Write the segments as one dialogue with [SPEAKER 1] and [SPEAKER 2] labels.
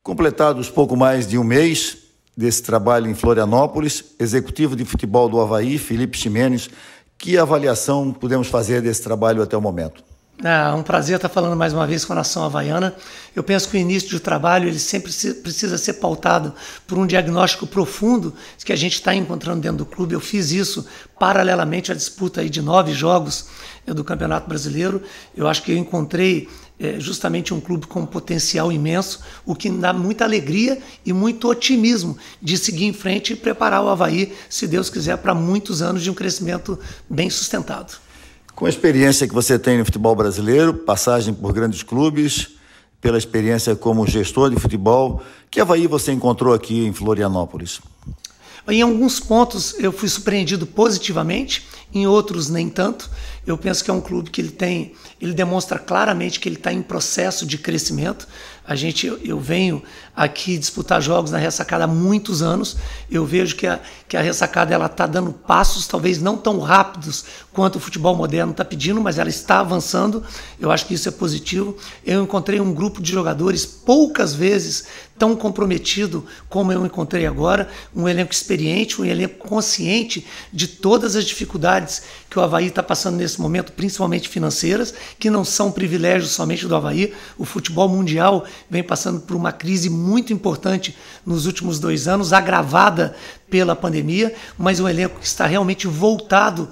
[SPEAKER 1] Completados pouco mais de um mês desse trabalho em Florianópolis, executivo de futebol do Avaí, Felipe Ximenes, que avaliação podemos fazer desse trabalho até o momento?
[SPEAKER 2] É um prazer estar falando mais uma vez com a nação havaiana. Eu penso que o início do trabalho ele sempre precisa ser pautado por um diagnóstico profundo que a gente está encontrando dentro do clube. Eu fiz isso paralelamente à disputa aí de 9 jogos do Campeonato Brasileiro. Eu acho que eu encontrei justamente um clube com um potencial imenso, o que me dá muita alegria e muito otimismo de seguir em frente e preparar o Avaí, se Deus quiser, para muitos anos de um crescimento bem sustentado.
[SPEAKER 1] Com a experiência que você tem no futebol brasileiro, passagem por grandes clubes, pela experiência como gestor de futebol, que Avaí você encontrou aqui em Florianópolis?
[SPEAKER 2] Em alguns pontos eu fui surpreendido positivamente, em outros nem tanto. Eu penso que é um clube que ele demonstra claramente que ele está em processo de crescimento. Eu venho aqui disputar jogos na Ressacada há muitos anos. Eu vejo que a Ressacada está dando passos, talvez não tão rápidos quanto o futebol moderno está pedindo, mas ela está avançando. Eu acho que isso é positivo. Eu encontrei um grupo de jogadores poucas vezes tão comprometido como eu encontrei agora, um elenco experiente, um elenco consciente de todas as dificuldades que o Avaí está passando nesse momento, principalmente financeiras, que não são privilégios somente do Avaí. O futebol mundial vem passando por uma crise muito importante nos últimos 2 anos, agravada pela pandemia, mas um elenco que está realmente voltado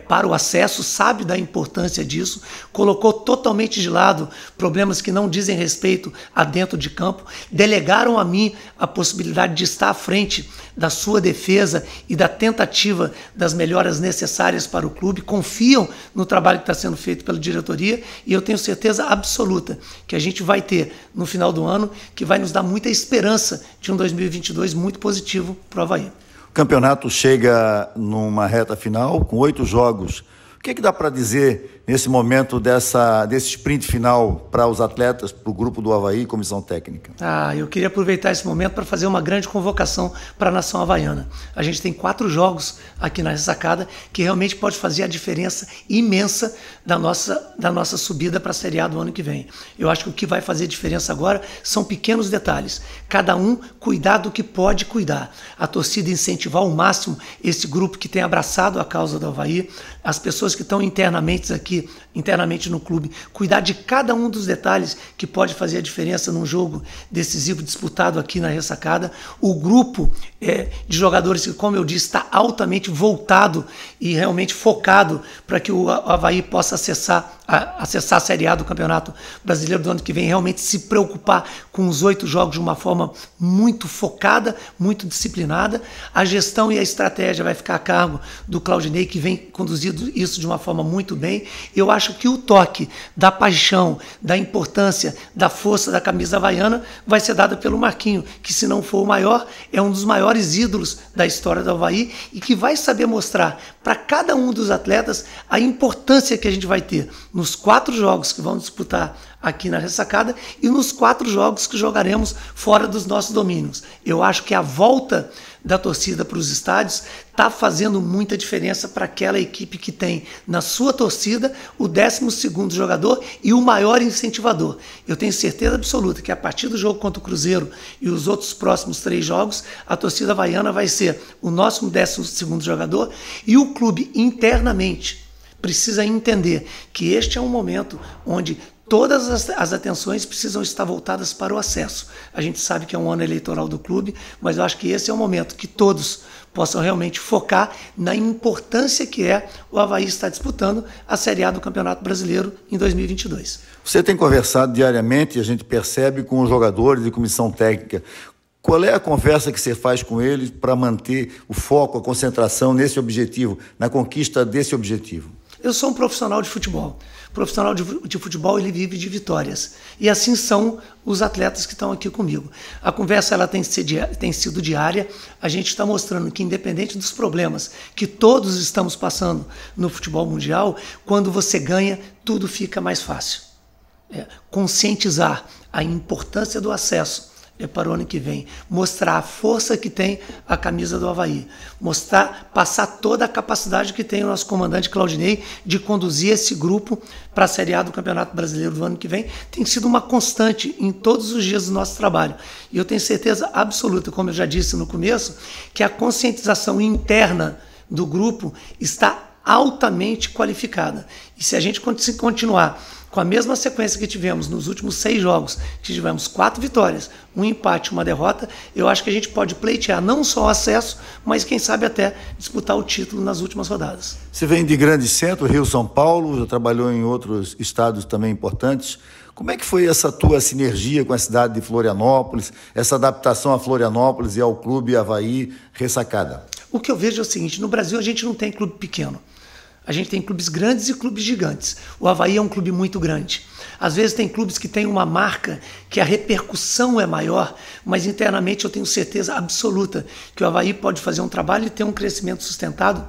[SPEAKER 2] para o acesso, sabe da importância disso, colocou totalmente de lado problemas que não dizem respeito a dentro de campo, delegaram a mim a possibilidade de estar à frente da sua defesa e da tentativa das melhoras necessárias para o clube, confiam no trabalho que está sendo feito pela diretoria e eu tenho certeza absoluta que a gente vai ter no final do ano, que vai nos dar muita esperança de um 2022 muito positivo para o Avaí.
[SPEAKER 1] O campeonato chega numa reta final, com 8 jogos. O que dá para dizer nesse momento desse sprint final para os atletas, para o grupo do Avaí e comissão técnica?
[SPEAKER 2] Eu queria aproveitar esse momento para fazer uma grande convocação para a nação havaiana. A gente tem 4 jogos aqui na Ressacada que realmente pode fazer a diferença imensa da nossa subida para a Série A do ano que vem. Eu acho que o que vai fazer diferença agora são pequenos detalhes. Cada um cuidar do que pode cuidar. A torcida incentivar ao máximo esse grupo que tem abraçado a causa do Avaí, as pessoas que estão internamente no clube, cuidar de cada um dos detalhes que pode fazer a diferença num jogo decisivo disputado aqui na Ressacada. O grupo de jogadores que, como eu disse, está altamente voltado e realmente focado para que o Avaí possa acessar a Série A do Campeonato Brasileiro do ano que vem, realmente se preocupar com os 8 jogos de uma forma muito focada, muito disciplinada. A gestão e a estratégia vai ficar a cargo do Claudinei, que vem conduzindo isso de uma forma muito bem. Eu acho que o toque da paixão, da importância, da força da camisa havaiana vai ser dado pelo Marquinho, que se não for o maior, é um dos maiores ídolos da história do Avaí e que vai saber mostrar para cada um dos atletas a importância que a gente vai ter nos 4 jogos que vão disputar aqui na Ressacada e nos 4 jogos que jogaremos fora dos nossos domínios. Eu acho que a volta da torcida para os estádios está fazendo muita diferença para aquela equipe que tem na sua torcida o 12º jogador e o maior incentivador. Eu tenho certeza absoluta que a partir do jogo contra o Cruzeiro e os outros próximos 3 jogos, a torcida havaiana vai ser o nosso 12º jogador e o clube internamente precisa entender que este é um momento onde todas as atenções precisam estar voltadas para o acesso. A gente sabe que é um ano eleitoral do clube, mas eu acho que esse é o momento que todos possam realmente focar na importância que o Avaí estar disputando a Série A do Campeonato Brasileiro em 2022.
[SPEAKER 1] Você tem conversado diariamente, a gente percebe, com os jogadores e comissão técnica. Qual é a conversa que você faz com eles para manter o foco, a concentração nesse objetivo, na conquista desse objetivo?
[SPEAKER 2] Eu sou um profissional de futebol. O profissional de futebol ele vive de vitórias. E assim são os atletas que estão aqui comigo. A conversa ela tem sido diária. A gente está mostrando que, independente dos problemas que todos estamos passando no futebol mundial, quando você ganha, tudo fica mais fácil. Conscientizar a importância do acesso é para o ano que vem mostrar a força que tem a camisa do Avaí, passar toda a capacidade que tem o nosso comandante Claudinei de conduzir esse grupo para a Série A do Campeonato Brasileiro do ano que vem. Tem sido uma constante em todos os dias do nosso trabalho. E eu tenho certeza absoluta, como eu já disse no começo, que a conscientização interna do grupo está altamente qualificada. E se a gente continuar com a mesma sequência que tivemos nos últimos 6 jogos, que tivemos 4 vitórias, 1 empate, 1 derrota, eu acho que a gente pode pleitear não só o acesso, mas quem sabe até disputar o título nas últimas rodadas.
[SPEAKER 1] Você vem de grande centro, Rio, São Paulo, já trabalhou em outros estados também importantes. Como é que foi essa tua sinergia com a cidade de Florianópolis, essa adaptação a Florianópolis e ao clube Avaí Ressacada?
[SPEAKER 2] O que eu vejo é o seguinte, no Brasil a gente não tem clube pequeno. A gente tem clubes grandes e clubes gigantes. O Avaí é um clube muito grande. Às vezes tem clubes que têm uma marca que a repercussão é maior, mas internamente eu tenho certeza absoluta que o Avaí pode fazer um trabalho e ter um crescimento sustentado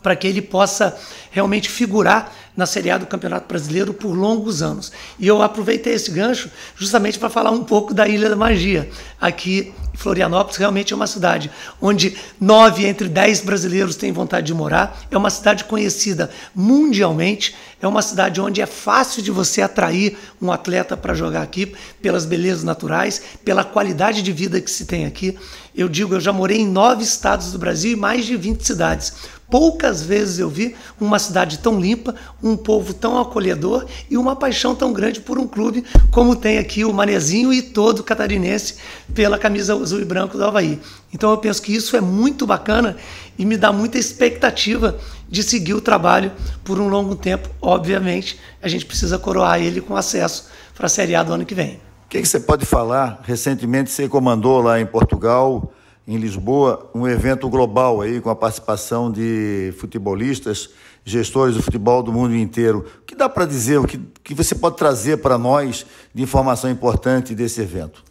[SPEAKER 2] para que ele possa realmente figurar na Série A do Campeonato Brasileiro por longos anos. E eu aproveitei esse gancho justamente para falar um pouco da Ilha da Magia. Aqui em Florianópolis realmente é uma cidade onde 9 entre 10 brasileiros têm vontade de morar. É uma cidade conhecida mundialmente. É uma cidade onde é fácil de você atrair um atleta para jogar aqui, pelas belezas naturais, pela qualidade de vida que se tem aqui. Eu digo, eu já morei em 9 estados do Brasil e mais de 20 cidades. Poucas vezes eu vi uma cidade tão limpa, um povo tão acolhedor e uma paixão tão grande por um clube como tem aqui o Manezinho e todo catarinense pela camisa azul e branco do Avaí. Então eu penso que isso é muito bacana e me dá muita expectativa de seguir o trabalho por um longo tempo. Obviamente, a gente precisa coroar ele com acesso para a Série A do ano que vem.
[SPEAKER 1] O que você pode falar? Recentemente você comandou lá em Portugal, em Lisboa, um evento global aí com a participação de futebolistas, gestores do futebol do mundo inteiro. O que dá para dizer, o que você pode trazer para nós de informação importante desse evento?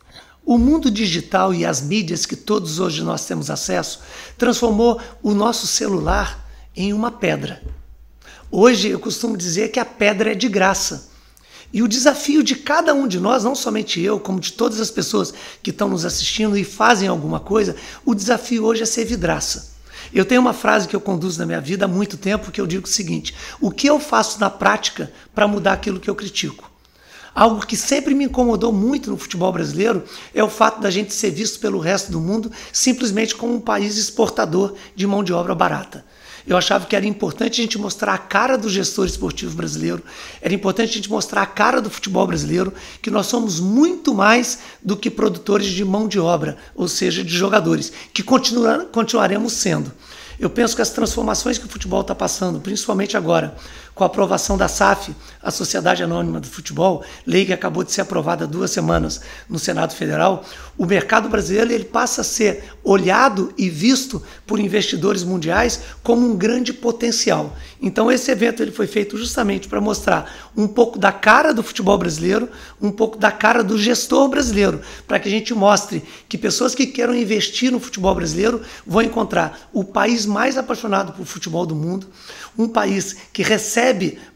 [SPEAKER 2] O mundo digital e as mídias que todos hoje nós temos acesso transformou o nosso celular em uma pedra. Hoje eu costumo dizer que a pedra é de graça. E o desafio de cada um de nós, não somente eu, como de todas as pessoas que estão nos assistindo e fazem alguma coisa, o desafio hoje é ser vidraça. Eu tenho uma frase que eu conduzo na minha vida há muito tempo que eu digo o seguinte: o que eu faço na prática para mudar aquilo que eu critico? Algo que sempre me incomodou muito no futebol brasileiro é o fato da gente ser visto pelo resto do mundo simplesmente como um país exportador de mão de obra barata. Eu achava que era importante a gente mostrar a cara do gestor esportivo brasileiro, era importante a gente mostrar a cara do futebol brasileiro, que nós somos muito mais do que produtores de mão de obra, ou seja, de jogadores, que continuaremos sendo. Eu penso que as transformações que o futebol está passando, principalmente agora, com a aprovação da SAF, a Sociedade Anônima do Futebol, lei que acabou de ser aprovada há 2 semanas no Senado Federal, o mercado brasileiro ele passa a ser olhado e visto por investidores mundiais como um grande potencial. Então esse evento ele foi feito justamente para mostrar um pouco da cara do futebol brasileiro, um pouco da cara do gestor brasileiro, para que a gente mostre que pessoas que queiram investir no futebol brasileiro vão encontrar o país mais apaixonado por futebol do mundo, um país que recebe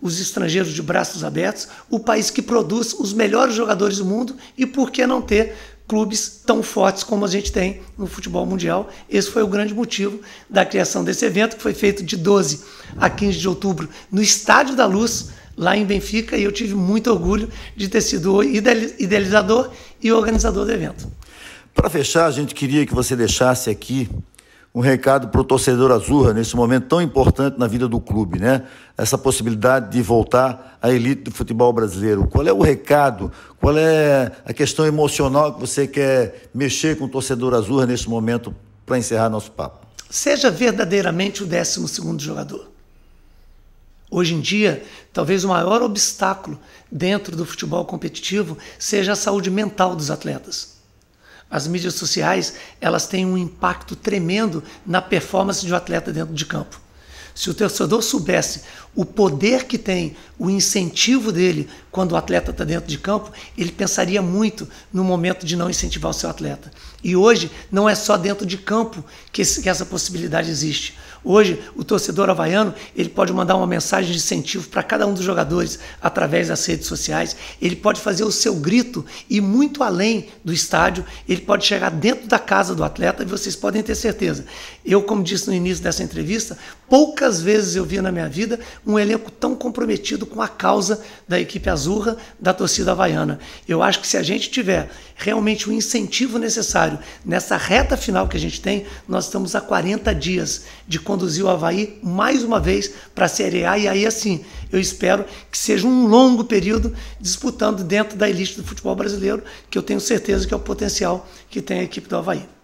[SPEAKER 2] os estrangeiros de braços abertos, o país que produz os melhores jogadores do mundo e por que não ter clubes tão fortes como a gente tem no futebol mundial. Esse foi o grande motivo da criação desse evento, que foi feito de 12 a 15 de outubro no Estádio da Luz, lá em Benfica, e eu tive muito orgulho de ter sido o idealizador e organizador do evento.
[SPEAKER 1] Para fechar, a gente queria que você deixasse aqui um recado para o torcedor azurra nesse momento tão importante na vida do clube, né? Essa possibilidade de voltar à elite do futebol brasileiro. Qual é o recado? Qual é a questão emocional que você quer mexer com o torcedor azurra nesse momento para encerrar nosso papo?
[SPEAKER 2] Seja verdadeiramente o 12º jogador. Hoje em dia, talvez o maior obstáculo dentro do futebol competitivo seja a saúde mental dos atletas. As mídias sociais, elas têm um impacto tremendo na performance de um atleta dentro de campo. Se o torcedor soubesse o poder que tem, o incentivo dele quando o atleta está dentro de campo, ele pensaria muito no momento de não incentivar o seu atleta. E hoje não é só dentro de campo que essa possibilidade existe. Hoje, o torcedor havaiano, ele pode mandar uma mensagem de incentivo para cada um dos jogadores através das redes sociais, ele pode fazer o seu grito ir muito além do estádio, ele pode chegar dentro da casa do atleta, e vocês podem ter certeza. Eu, como disse no início dessa entrevista, poucas vezes eu vi na minha vida um elenco tão comprometido com a causa da equipe azurra, da torcida havaiana. Eu acho que se a gente tiver realmente o incentivo necessário nessa reta final que a gente tem, nós estamos a 40 dias de conduzir o Avaí mais uma vez para a Série A, e aí assim, eu espero que seja um longo período disputando dentro da elite do futebol brasileiro, que eu tenho certeza que é o potencial que tem a equipe do Avaí.